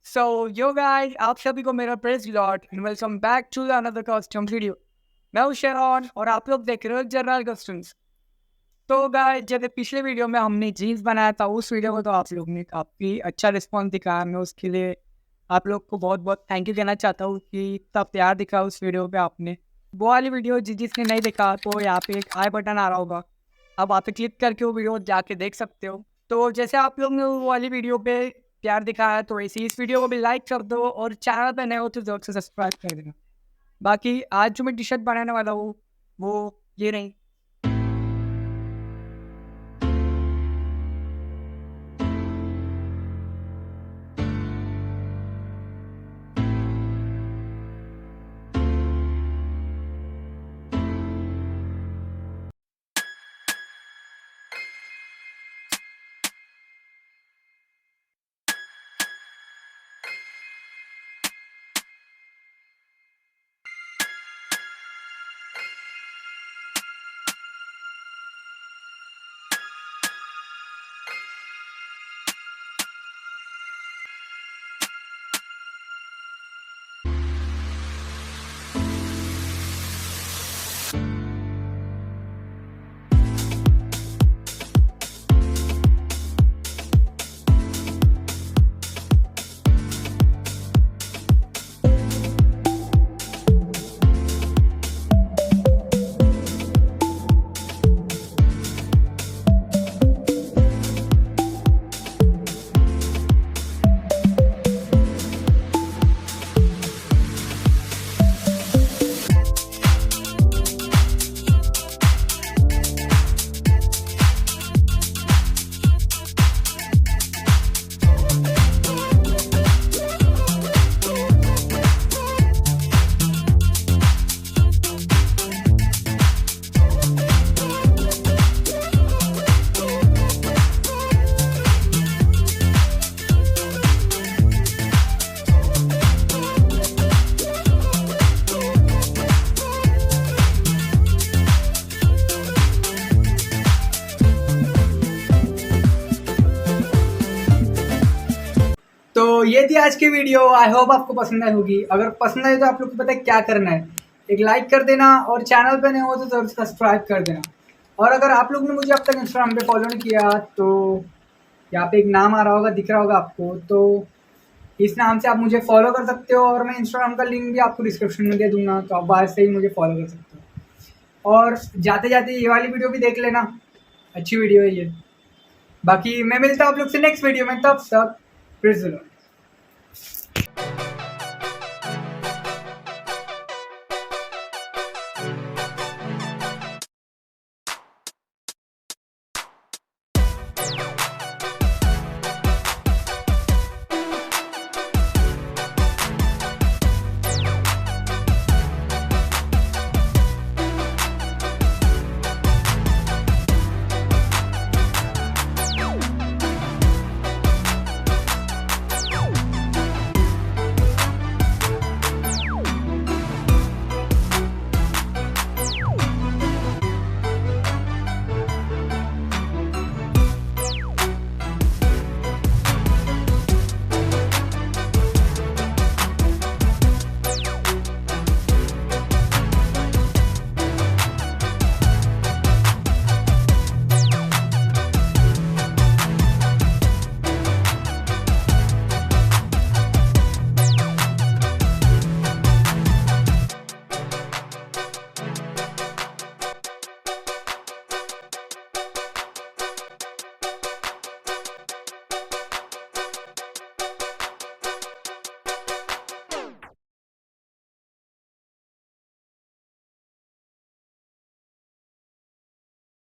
सो yo guys, आप सभी को मेरा praise Lord and welcome back to another custom video. मैं हूं शेरॉन और आप लोग देख रहे हो जर्नल कस्टम्स। तो गाइस, जब पिछले वीडियो में हमने जीन्स बनाया था, उस वीडियो को तो आप लोग ने काफ़ी अच्छा रिस्पॉन्स दिखाया। मैं उसके लिए आप लोग को बहुत बहुत थैंक यू कहना चाहता हूँ कि इतना प्यार दिखा उस वीडियो पे आपने। वो वाली वीडियो जिसने नहीं देखा तो यहाँ पे एक आई बटन आ रहा होगा, आप वहाँ पे क्लिक करके वो वीडियो जाके देख सकते हो। तो जैसे आप लोग ने वो वाली वीडियो पे प्यार दिखाया, तो ऐसे इस वीडियो को भी लाइक कर दो और चैनल पे नए हो तो जरूर से सब्सक्राइब कर देना। बाकी आज जो मैं टी शर्ट बनाने वाला हूँ वो ये रही। तो ये थी आज की वीडियो। आई होप आपको पसंद आई होगी। अगर पसंद आई तो आप लोग को पता है क्या करना है, एक लाइक कर देना और चैनल पे नए हो तो जरूर सब्सक्राइब कर देना। और अगर आप लोग ने मुझे अब तक इंस्टाग्राम पे फॉलो नहीं किया तो यहाँ पे एक नाम आ रहा होगा, दिख रहा होगा आपको, तो इस नाम से आप मुझे फॉलो कर सकते हो और मैं इंस्टाग्राम का लिंक भी आपको डिस्क्रिप्शन में दे दूंगा, तो आप बाहर से ही मुझे फॉलो कर सकते हो। और जाते जाते ये वाली वीडियो भी देख लेना, अच्छी वीडियो है ये। बाकी मैं मिलता हूँ आप लोग से नेक्स्ट वीडियो में, तब तक प्रेज़ द लॉर्ड।